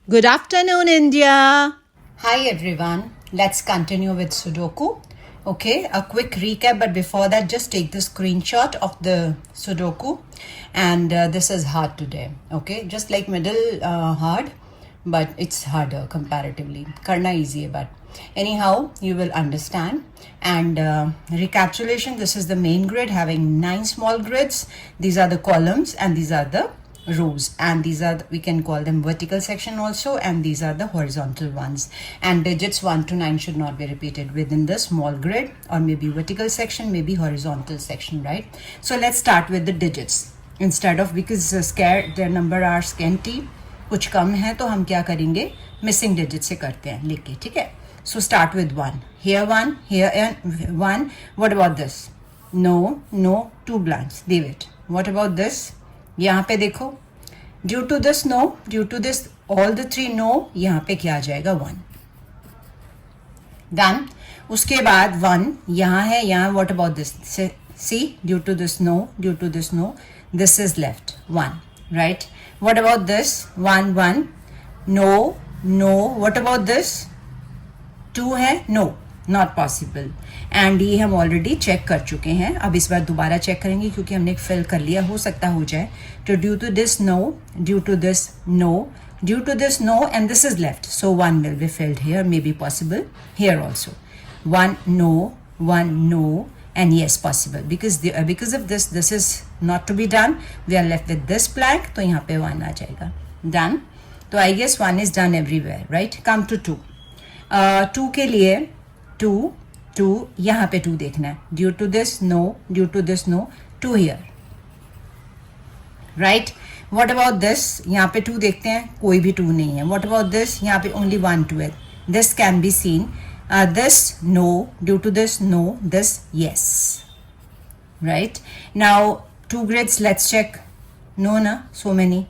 Good afternoon, India. Hi everyone, let's continue with Sudoku. Okay, a quick recap, but before that, just take the screenshot of the Sudoku. And this is hard today. Okay, just like middle hard, but it's harder comparatively. Karna easy, but anyhow, you will understand. And recapitulation, this is the main grid having 9 small grids. These are the columns and these are the rows, and these are we can call them vertical section also, and these are the horizontal ones. And digits 1 to 9 should not be repeated within the small grid, or maybe vertical section, maybe horizontal section, right? So let's start with the digits instead of, because scared their number are scanty, कुछ कम है, तो हम क्या करेंगे, missing digit से करते हैं लेके, ठीक है? So start with 1, here 1, here 1. What about this? No, 2 blanks, leave it. What about this? यहाँ पे देखो, due to this no, due to this all the 3 no, यहाँ पे क्या आ जाएगा 1. डन. उसके बाद 1 यहाँ है, यहाँ what about this, see due to this no, due to this no, this is left 1, right? What about this 1 1, no, what about this 2 है, नो, नॉट पॉसिबल. एंड ये हम ऑलरेडी चेक कर चुके हैं, अब इस बार दोबारा चेक करेंगे क्योंकि हमने फिल कर लिया, हो सकता हो जाए. तो due to this no, due to this no, due to this no, and this is left, so 1 will be filled here, may be possible here also. 1 no, and yes possible, because of this is not to be done, we are left with this blank, तो यहाँ पे 1 आ जाएगा. Done. तो I guess 1 is done everywhere, right? Come to 2. 2 के लिए 2 यहाँ पे 2 देखना है, due to this no, due to this no, 2 here, right? What about this, यहाँ पे 2 देखते हैं, कोई भी 2 नहीं है. व्हाट अबाउट दिस, यहाँ पे ओनली 1 2 है, this can be seen. This no, due to this no, this yes, right? Now 2 grids, let's check. No ना, सो मेनी.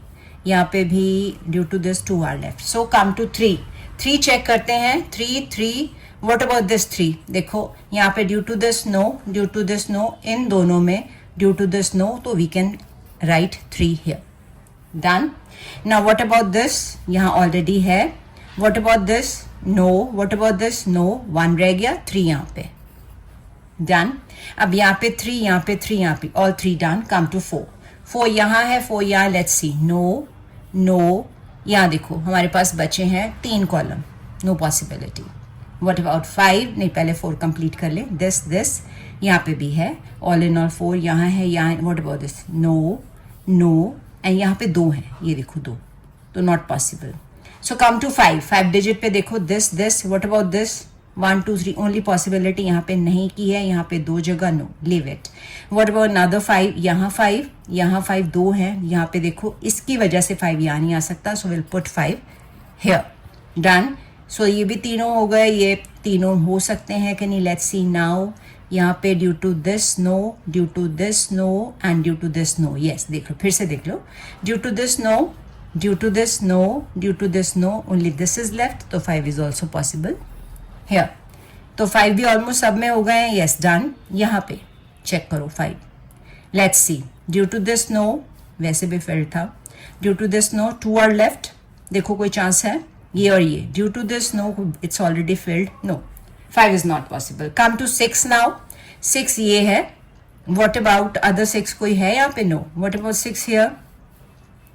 यहाँ पे भी due to this 2 are left. So come to 3 check करते हैं. 3 what about this 3, देखो यहाँ पे due to this no, due to this no, इन दोनों में ड्यू टू दिस नो, तो we can write 3 here. Done. Now what about this, यहाँ ऑलरेडी है. What about this no, what about this no, 1 रह गया, 3 यहाँ पे. डन. अब यहाँ पे 3, यहाँ पे 3, यहाँ पे ऑल 3 डन. कम टू 4 यहाँ है, 4 यहाँ, लेट्स सी. नो, यहाँ देखो हमारे पास बचे हैं 3 column, no possibility. What about 5? नहीं, पहले 4 कंप्लीट कर लें. दिस यहाँ पे भी है, ऑल इन ऑल 4 यहाँ है, यहाँ. What about this? No, and यहाँ पे 2 हैं, ये देखो 2, तो not possible. So come to 5 digit पे देखो, this. What about this? 1 2 3, only possibility यहाँ पे नहीं की है, यहाँ पे 2 जगह, no, leave it. What about another 5? यहाँ 5 2 हैं, यहाँ पे देखो, इसकी वजह से 5 यहाँ नहीं आ सकता, so will put 5 here. Done. So ये भी तीनों हो गए, ये तीनों हो सकते हैं कि नहीं, लेट्स सी नाउ. यहाँ पे due to this no, due to this no, and due to this no, yes. देख लो, फिर से देख लो. Due to this no, due to this no, due to this no, only this is left, तो 5 is also possible here. तो 5 भी almost सब में हो गए हैं, यस, डन. यहाँ पे चेक करो 5, let's see. Due to this no, वैसे भी फिल्ड था. Due to this no, 2 are left, देखो कोई चांस है, ये और ये. Due to this no, it's already filled, no, 5 is not possible. Come to 6 now. 6 ये है. व्हाट अबाउट अदर 6, कोई है यहाँ पे? No. What about 6 here?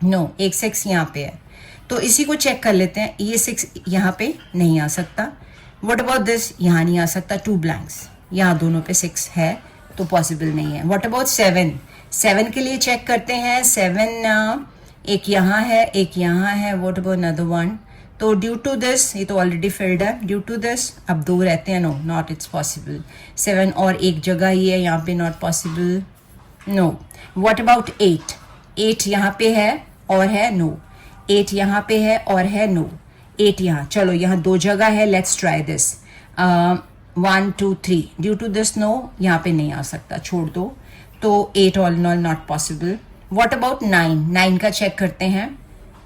No, एक 6 यहाँ पे है, तो इसी को चेक कर लेते हैं. ये 6 यहाँ पे नहीं आ सकता. व्हाट अबाउट दिस, यहाँ नहीं आ सकता, 2 ब्लैंक्स, यहाँ दोनों पे 6 है, तो पॉसिबल नहीं है. व्हाट अबाउट 7 के लिए चेक करते हैं. 7 एक यहाँ है, एक यहाँ है. What about another 1? तो ड्यू टू दिस, ये तो ऑलरेडी फिल्ड है. ड्यू टू दिस, अब 2 रहते हैं, नो, नॉट, इट्स पॉसिबल. 7 और एक जगह ही है, यहाँ पे not possible, no. What about 8 यहाँ पे है और है, नो. 8 यहाँ पे है और है, नो. 8 यहाँ, चलो यहाँ 2 जगह है, let's try this. 1 2 3, due to this no, यहाँ पे नहीं आ सकता, छोड़ दो. तो 8 all in all not possible. What about 9 का चेक करते हैं.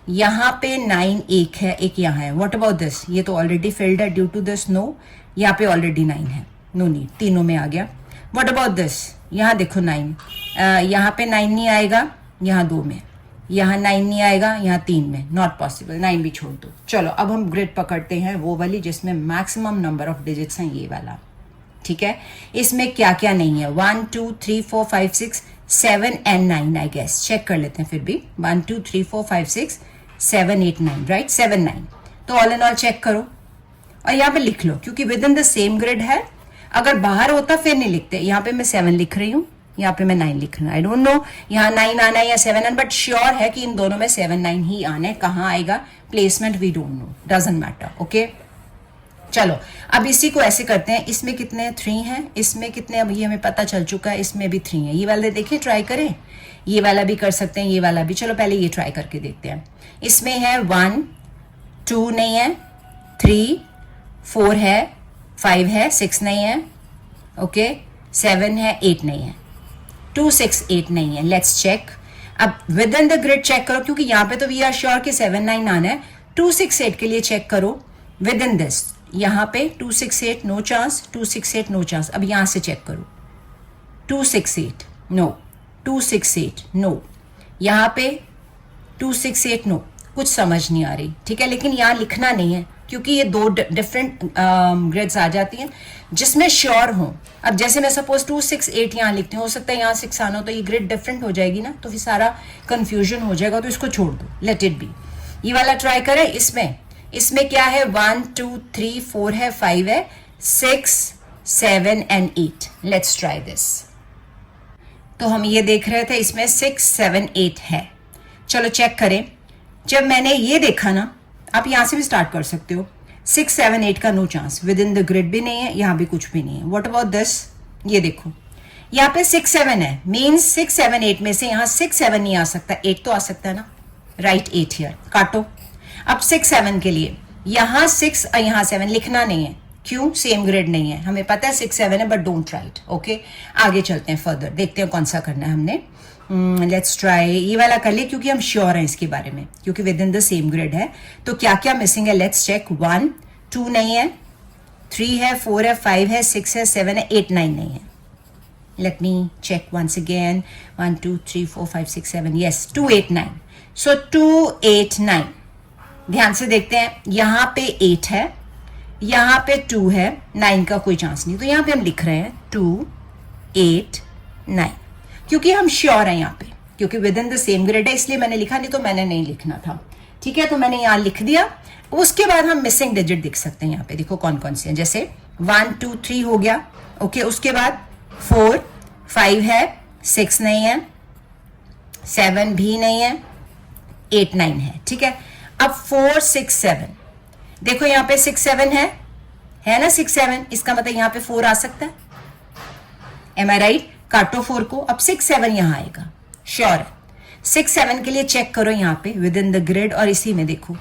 यहाँ पे 9 एक है, एक यहाँ है. व्हाट अबाउट दिस, ये तो ऑलरेडी फिल्ड है, ड्यू टू दिस नो, यहाँ पे ऑलरेडी 9 है, नो नीड, तीनों में आ गया. व्हाट अबाउट दिस, यहाँ देखो 9, यहाँ पे 9 नहीं आएगा, यहाँ 2 में. यहाँ 9 नहीं आएगा, यहाँ 3 में, नॉट पॉसिबल, 9 भी छोड़ दो। चलो अब हम ग्रिड पकड़ते हैं वो वाली जिसमें मैक्सिमम नंबर ऑफ डिजिट्स हैं, ये वाला। ठीक है, इसमें क्या क्या नहीं है, 1 2 3 4 5 6 7 एंड 9 आई गेस। चेक कर लेते हैं फिर भी, 1 2 3 4 5 6 7 8 9, राइट, 7 9। तो ऑल एंड ऑल चेक करो और यहाँ पे लिख लो, क्योंकि with in the same grid है। अगर बाहर होता फिर नहीं लिखते। यहाँ पे मैं 7 लिख रही हूँ, यहाँ पे मैं 9 लिख रही हूँ। आई डोंट नो यहाँ 9 आना है या 7 आना, बट श्योर है कि इन दोनों में 7 9 ही आना है। कहाँ आएगा placement we don't know, doesn't matter. Okay, चलो अब इसी को ऐसे करते हैं। इसमें कितने 3 हैं, इसमें कितने, अब ये हमें पता चल चुका है, इसमें भी 3 है। ये वाले देखिए, ट्राई करें, ये वाला भी कर सकते हैं, ये वाला भी। चलो पहले ये ट्राई करके देखते हैं। इसमें है 1 2 नहीं है, 3 4 है, 5 है, 6 नहीं है, ओके, 7 है, 8 नहीं है, 2 6 8 नहीं है। Let's check. अब within the grid check करो, क्योंकि यहाँ पे तो वी आर श्योर कि 7 9 आना है। 2 6 8 के लिए चेक करो विद इन दिस। यहाँ पे 2 6 8 नो चांस, 2 6 8 नो चांस। अब यहाँ से चेक करो, 2 6 8 नो, 2 6 8 नो, यहाँ पे 2 6 8 नो। कुछ समझ नहीं आ रही, ठीक है, लेकिन यहाँ लिखना नहीं है क्योंकि ये दो डिफरेंट ग्रेड्स आ जाती हैं जिसमें श्योर हो। अब जैसे मैं सपोज 2 6 8 यहाँ लिखती हूँ, हो सकता है यहाँ 6 आना हो, तो ये ग्रेड डिफरेंट हो जाएगी ना, तो फिर सारा कंफ्यूजन हो जाएगा। तो इसको छोड़ दो, लेट इट बी। ये वाला ट्राई करें। इसमें क्या है, 1 2 3 4 है, 5 है, 6 7 एंड 8। Let's try this. तो हम ये देख रहे थे, इसमें 6 7 8 है। चलो चेक करें। जब मैंने ये देखा ना, आप यहां से भी स्टार्ट कर सकते हो, 6 7 8 का no chance, within the grid भी नहीं है, यहां भी कुछ भी नहीं है। व्हाट अबाउट दिस, ये देखो यहाँ पे 6 7 है, मीन्स 6 7 8 में से यहाँ 6 7 नहीं आ सकता, 8 तो आ सकता है ना, राइट, 8 हियर, काटो। अब 6 7 के लिए यहाँ 6 और यहाँ 7 लिखना नहीं है, क्यों, सेम ग्रिड नहीं है। हमें पता है 6 7 है, बट डोंट राइट। ओके, आगे चलते हैं फर्दर, देखते हैं कौन सा करना है हमने। लेट्स ट्राई ये वाला कर ले, क्योंकि हम श्योर हैं इसके बारे में, क्योंकि with in the same grid है। तो क्या क्या मिसिंग है, लेट्स चेक। 1 2 नहीं है, 3 है, 4 है, 5 है, 6 है, 7 है, 8 9 नहीं है। Let me check once again, 1 2 3 4 5 6 7, yes, 2 8 9। So 2 8 9, ध्यान से देखते हैं। यहाँ पे 8 है, यहाँ पे 2 है, 9 का कोई चांस नहीं, तो यहाँ पे हम लिख रहे हैं 2 8 9, क्योंकि हम श्योर हैं यहाँ पे, क्योंकि with in the same grid है, इसलिए मैंने लिखा, नहीं तो मैंने नहीं लिखना था। ठीक है, तो मैंने यहाँ लिख दिया। उसके बाद हम मिसिंग डिजिट देख सकते हैं, यहाँ पे देखो कौन कौन से हैं। जैसे 1 2 3 हो गया, ओके, उसके बाद 4 5 है, 6 नहीं है, 7 भी नहीं है, 8 9 है। ठीक है, अब 4 6 7, देखो यहाँ पे 6 7 है ना, 6 7, इसका मतलब यहाँ पे 4 आ सकता है। एम आई राइट? काटो 4 को। अब 6 7 यहां आएगा, श्योर है। 6 7 के लिए चेक करो यहाँ पे विद इन द ग्रिड, और इसी में देखो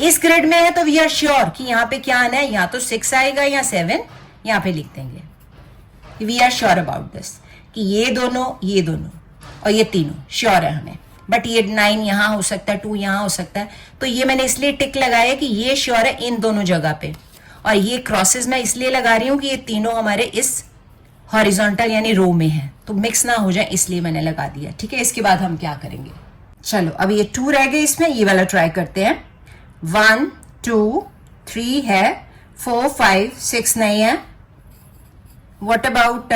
इस ग्रिड में है, तो वी आर श्योर कि यहाँ पे क्या आना है, यहाँ तो 6 आएगा या 7, यहाँ पे लिख देंगे। We are sure about this कि ये दोनों और ये तीनों श्योर है हमें। बट ये 9 यहाँ हो सकता है, 2 यहाँ हो सकता है, तो ये मैंने इसलिए टिक लगाया कि ये श्योर है इन दोनों जगह पे, और ये क्रॉसेस मैं इसलिए लगा रही हूँ कि ये तीनों हमारे इस हॉरिजॉन्टल यानी रो में है, तो मिक्स ना हो जाए, इसलिए मैंने लगा दिया। ठीक है, इसके बाद हम क्या करेंगे, चलो अब ये 2 रह गए, इसमें ये वाला ट्राई करते हैं। 1 2 3 है, 4 5 6 नहीं है, व्हाट अबाउट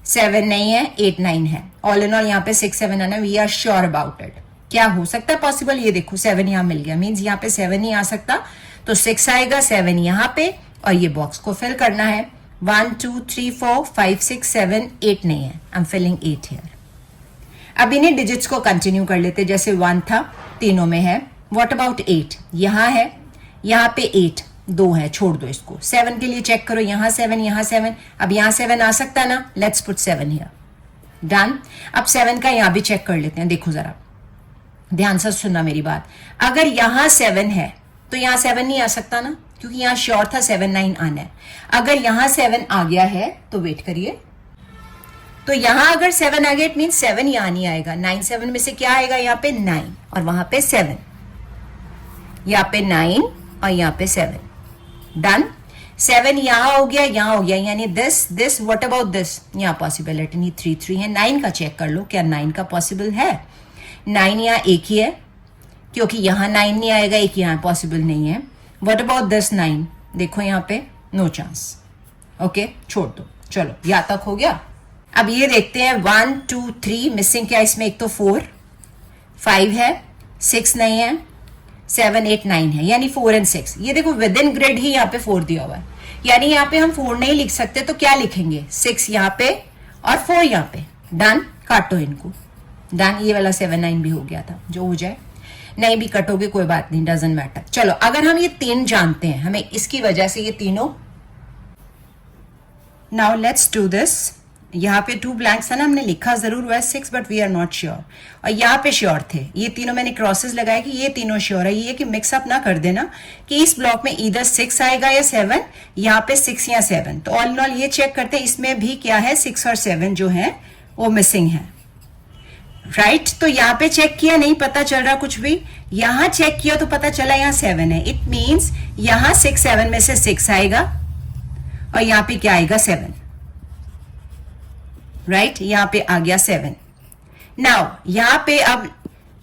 7 नहीं है, 8 9 है। ऑल इन ऑल यहाँ पे 6 7 आना, we are sure about it. क्या हो सकता है पॉसिबल, ये देखो 7 यहाँ मिल गया, मीन्स यहाँ पे 7 नहीं आ सकता, तो 6 आएगा, 7 यहाँ पे, और ये बॉक्स को फिल करना है। 1 2 3 4 5 6 7 8 नहीं है, आई एम फिलिंग 8 हियर। अब इन्हीं डिजिट्स को कंटिन्यू कर लेते, जैसे 1 था, तीनों में है। व्हाट अबाउट 8, यहाँ है, यहाँ पे 8 2 है, छोड़ दो इसको। 7 के लिए चेक करो, यहाँ 7 यहाँ 7, अब यहाँ 7 आ सकता है ना, लेट्स पुट 7 हियर, डन। अब 7 का यहाँ भी चेक कर लेते हैं, देखो जरा ध्यान से सुनना मेरी बात। अगर यहाँ 7 है तो यहाँ 7 नहीं आ सकता ना, क्योंकि यहाँ श्योर था 7 9 आना है। अगर यहाँ 7 आ गया है तो वेट करिए, तो यहाँ अगर 7 आ गया इट मीन 7 यहाँ नहीं आएगा। 9 7 में से क्या आएगा, यहाँ पे 9 और वहां पे 7, यहाँ पे 9 और यहाँ पे 7, डन। 7 यहाँ हो गया, यानी दिस व्हाट अबाउट दिस, यहाँ पॉसिबिलिटी नहीं, 3 3 है। 9 का चेक कर लो, क्या 9 का पॉसिबल है, 9 यहाँ एक ही है, क्योंकि यहाँ 9 नहीं आएगा, एक यहाँ पॉसिबल नहीं है. What about this 9? देखो यहाँ पे नो चांस. ओके, छोड़ दो. चलो, यहाँ तक हो गया. अब ये देखते हैं 1 2 3 मिसिंग क्या इसमें? एक तो 4, 5 है, 6 नहीं है, 7 8 9 है, यानी 4 and 6. ये देखो विद इन ग्रिड ही यहाँ पे 4 दिया हुआ है, यानी यहाँ पे हम 4 नहीं लिख सकते, तो क्या लिखेंगे? 6 यहाँ पे और 4 यहाँ पे. डन, काटो इनको. डन, ये वाला 7 9 भी हो गया था, जो हो जाए. नहीं भी कटोगे कोई बात नहीं, डजंट मैटर. चलो, अगर हम ये 3 जानते हैं, हमें इसकी वजह से ये तीनों. Now let's do this. यहाँ पे 2 ब्लैंक्स है ना, हमने लिखा जरूर हुआ है 6, but we are not sure. और यहाँ पे श्योर थे, ये तीनों मैंने क्रॉसेस लगाए कि ये तीनों श्योर है. ये कि मिक्सअप ना कर देना कि इस ब्लॉक में इधर 6 आएगा या 7, यहाँ पे 6 या 7. तो ऑल इन ऑल ये चेक करते हैं, इसमें भी क्या है, 6 और 7 जो है वो मिसिंग है. राइट, तो यहाँ पे चेक किया, नहीं पता चल रहा कुछ भी. यहाँ चेक किया तो पता चला यहाँ 7 है. इट मीन्स यहाँ 6 7 में से 6 आएगा और यहाँ पे क्या आएगा? 7. राइट, यहाँ पे आ गया 7. नाउ यहाँ पे अब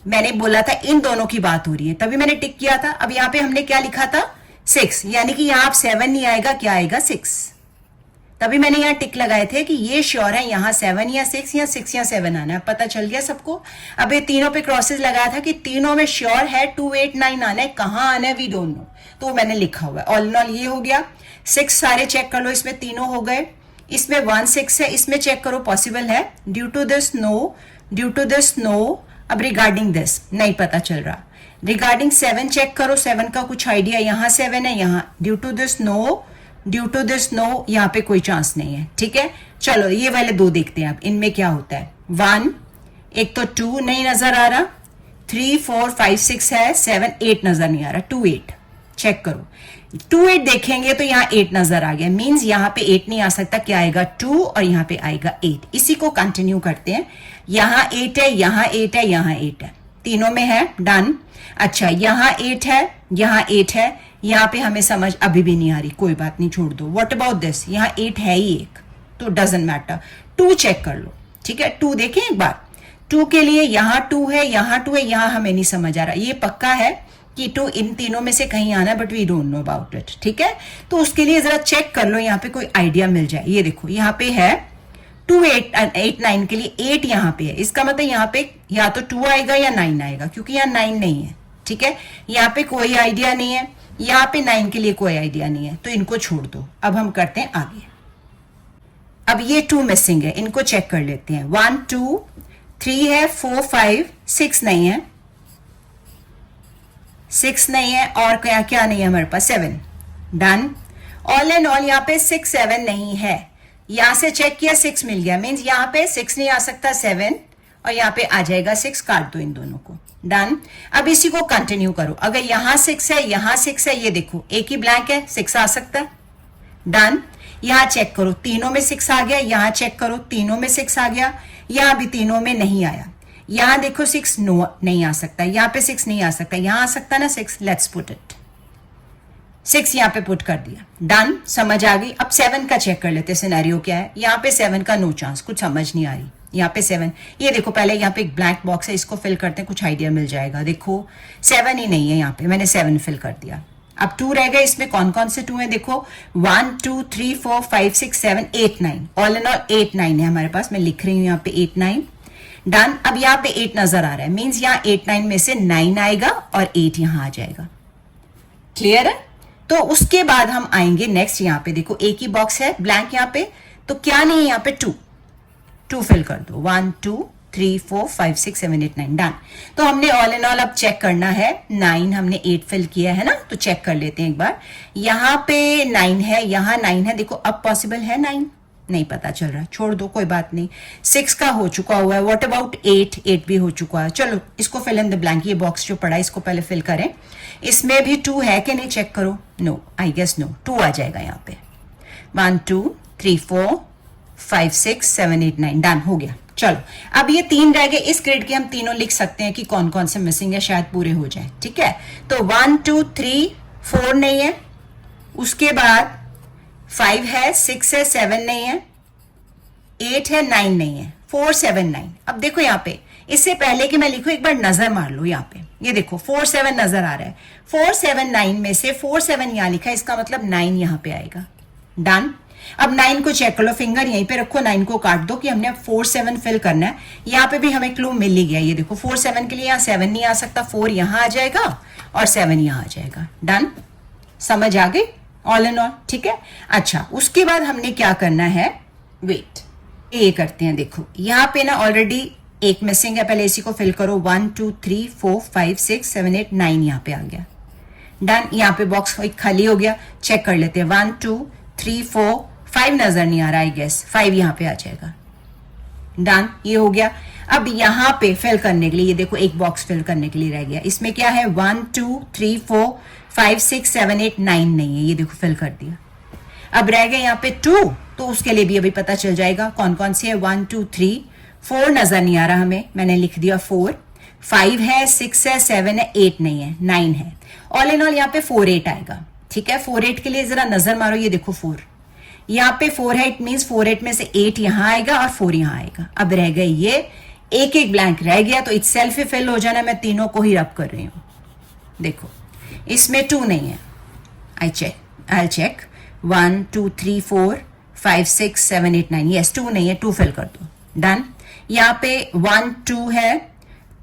मैंने बोला था इन दोनों की बात हो रही है, तभी मैंने टिक किया था. अब यहाँ पे हमने क्या लिखा था? 6, यानी कि यहाँ 7 नहीं आएगा, क्या आएगा? 6. तभी मैंने यहाँ टिक लगाए थे कि ये श्योर है, यहाँ 7 या 6 या 6 या 7 आना है. पता चल गया सबको. अब ये तीनों पे क्रॉसेस लगाया था कि तीनों में श्योर है 2 8 9 आना है. कहाँ आना है वी डोंट नो, तो मैंने लिखा हुआ है. ऑल इन ऑल ये हो गया. 6 सारे चेक कर लो, इसमें तीनों हो गए. इसमें 1 6 है, इसमें चेक करो पॉसिबल है. Due to this no, due to this no. अब रिगार्डिंग दिस नहीं पता चल रहा. रिगार्डिंग 7 चेक करो, 7 का कुछ आइडिया. यहाँ 7 है, यहाँ due to this no, due to this no, यहाँ पे कोई चांस नहीं है. ठीक है, चलो ये वाले 2 देखते हैं अब इनमें क्या होता है. 1, एक तो 2 नहीं नजर आ रहा, 3 4 5 6 है, 7 8 नजर नहीं आ रहा. 2 8 चेक करो. 2 8 देखेंगे तो यहाँ 8 नजर आ गया, मींस यहाँ पे 8 नहीं आ सकता. क्या आएगा? 2 और यहाँ पे आएगा 8. इसी को कंटिन्यू करते हैं. यहाँ 8 है, यहाँ 8 है, यहाँ 8 है, तीनों में है. डन. अच्छा, यहाँ 8 है, यहाँ 8 है, यहाँ पे हमें समझ अभी भी नहीं आ रही, कोई बात नहीं, छोड़ दो. What about this? यहाँ 8 है ही एक, तो डजंट मैटर. 2 चेक कर लो. ठीक है, 2 देखें एक बार. 2 के लिए यहाँ 2 है, यहाँ 2 है, यहाँ हमें नहीं समझ आ रहा. ये पक्का है कि 2 इन तीनों में से कहीं आना है, but we don't know about it. ठीक है, तो उसके लिए जरा चेक कर लो, यहाँ पे कोई आइडिया मिल जाए. ये देखो यहाँ पे है 2 8 9 के लिए 8 यहाँ पे है. इसका मतलब यहाँ पे या तो 2 आएगा या 9 आएगा, क्योंकि यहाँ 9 नहीं है. ठीक है, यहाँ पे कोई आइडिया नहीं है, यहाँ पे 9 के लिए कोई आइडिया नहीं है, तो इनको छोड़ दो. अब हम करते हैं आगे. अब ये 2 मिसिंग है, इनको चेक कर लेते हैं. 1 2 3 है, 4 5 6 नहीं है, 6 नहीं है, और क्या क्या नहीं है हमारे पास? 7. डन. ऑल एंड ऑल यहाँ पे 6 7 नहीं है. यहां से चेक किया, 6 मिल गया, मीन्स यहाँ पे 6 नहीं आ सकता, 7, और यहाँ पे आ जाएगा 6. काट दो इन दोनों को. डन. अब इसी को कंटिन्यू करो. अगर यहां 6 है, यहां 6 है, ये देखो एक ही ब्लैंक है, 6 आ सकता है. डन. यहां चेक करो, तीनों में 6 आ गया. यहां चेक करो, तीनों में 6 आ गया. यहां भी तीनों में नहीं आया. यहां देखो 6 नो नहीं आ सकता, यहां पे 6 नहीं आ सकता, यहां आ सकता ना 6. Let's put it. 6 यहां पे पुट कर दिया. डन. समझ आ गई. अब 7 का चेक कर लेते, सिनेरियो क्या है. यहां पे 7 का नो चांस, कुछ समझ नहीं आ रही. यहाँ पे 7, ये देखो पहले यहाँ पे एक ब्लैंक बॉक्स है, इसको फिल करते हैं, कुछ आइडिया मिल जाएगा. देखो 7 ही नहीं है, यहाँ पे मैंने 7 फिल कर दिया. अब 2 रह गए. इसमें कौन कौन से 2 हैं? देखो 1 2 3 4 5 6 7 8 9. ऑल इन ऑल 8 9 है हमारे पास. मैं लिख रही हूँ यहाँ पे 8 9. डन. अब यहाँ पे 8 नजर आ रहा है, मीन्स यहाँ 8 9 में से 9 आएगा और 8 यहाँ आ जाएगा. क्लियर है? तो उसके बाद हम आएंगे नेक्स्ट. यहाँ पे देखो एक ही बॉक्स है ब्लैंक यहाँ पे, तो क्या नहीं है यहाँ पे? 2 फिल कर दो. 1 2 3 4 5 6 7 8 9. डन. तो हमने ऑल इन ऑल अब चेक करना है. 9 हमने 8 फिल किया है ना, तो चेक कर लेते हैं एक बार. यहाँ पे 9 है, यहाँ 9 है. देखो अब पॉसिबल है 9? नहीं पता चल रहा, छोड़ दो, कोई बात नहीं. 6 का हो चुका हुआ है. What about 8? 8 भी हो चुका है. चलो इसको फिल इन द ब्लैंक. ये बॉक्स जो पड़ा है इसको पहले फिल करें. इसमें भी 2 है कि नहीं चेक करो. No, I guess no. 2 आ जाएगा यहाँ पे. 1 2 3 4 5 6 7 8 9. डन. हो गया. चलो अब ये 3 रह गए. इस ग्रेड के हम तीनों लिख सकते हैं कि कौन कौन से मिसिंग है, शायद पूरे हो जाए. ठीक है, तो 1 2 3 4 नहीं है, उसके बाद 5 है, 6 है, 7 नहीं है, 8 है, 9 नहीं है, 4 7 9. अब देखो यहाँ पे इससे पहले कि मैं लिखूं एक बार नजर मार लो यहाँ पे, ये देखो 4 7 नजर आ रहा है, 4 7 9 में से 4 7 यहाँ लिखा है, इसका मतलब 9 यहाँ पे आएगा। डन। अब 9 को चेक कर लो, फिंगर यहीं पे रखो, 9 को काट दो कि हमने अब 4 7 फिल करना है। यहाँ पे भी हमें क्लू मिल ही गया, ये देखो 4 7 के लिए यहाँ 7 नहीं आ सकता, 4 यहाँ आ जाएगा और 7 यहाँ आ जाएगा। डन, समझ आ गई ऑल एंड ऑल, ठीक है। अच्छा, उसके बाद हमने क्या करना है, वेट, ये करते हैं। देखो यहाँ पे ना ऑलरेडी एक मिसिंग है, पहले इसी को फिल करो। 1 2 3 4 5 6 7 8 9 यहाँ पे आ गया। डन, यहाँ पे बॉक्स एक खाली हो गया, चेक कर लेते हैं। 1 2 3 4 5 नजर नहीं आ रहा, आई गेस 5 यहाँ पे आ जाएगा। डन, ये हो गया। अब यहाँ पे फिल करने के लिए, ये देखो एक बॉक्स फिल करने के लिए रह गया, इसमें क्या है 1 2 3 4 5 6 7 8 9 नहीं है, ये देखो फिल कर दिया। अब रह गए यहाँ पे 2, तो उसके लिए भी अभी पता चल जाएगा कौन कौन सी है। 1 2 3 4 नजर नहीं आ रहा हमें, मैंने लिख दिया 4, 5 है, 6 है, 7 है, 8 नहीं है, 9 है। ऑल इन ऑल यहाँ पे 4 8 आएगा, ठीक है। 4 8 के लिए जरा नजर मारो, ये देखो 4 यहाँ पे 4 है, इट मीन्स 4 8 में से 8 यहाँ आएगा और 4 यहाँ आएगा। अब रह गए ये एक एक ब्लैंक रह गया, तो इट सेल्फ ही फिल हो जाना। मैं तीनों को ही रब कर रही हूं। देखो इसमें 2 नहीं है, आई चेक 1 2 3 4 5 6 7 8 9, यस 2 नहीं है, 2 फिल कर दो। डन, यहाँ पे 1 2 है,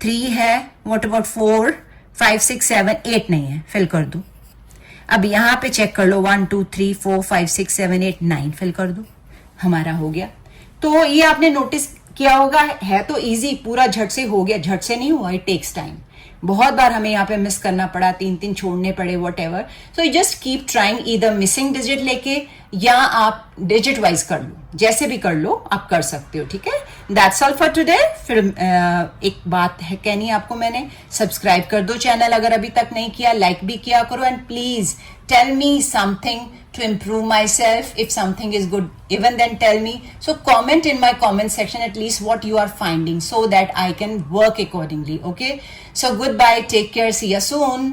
3 है, व्हाट अबाउट 4 5 6 7 8 नहीं है, फिल कर दो। अब यहाँ पे चेक कर लो, 1 2 3 4 5 6 7 8 9 फिल कर दो, हमारा हो गया। तो ये आपने नोटिस किया होगा, है तो इजी, पूरा झट से हो गया, झट से नहीं हुआ, इट टेक्स टाइम। बहुत बार हमें यहाँ पे मिस करना पड़ा, 3 छोड़ने पड़े, what ever. So you just keep trying, इधर मिसिंग डिजिट लेके या आप डिजिट वाइज कर लो, जैसे भी कर लो आप कर सकते हो, ठीक है। That's all for today. फिर एक बात है कहनी है आपको मैंने, सब्सक्राइब कर दो चैनल अगर अभी तक नहीं किया, लाइक भी किया करो, and please tell me something to improve myself. If something is good, even then tell me. So comment in my comment section at least what you are finding, so that I can work accordingly. Okay, so goodbye, take care, see you soon.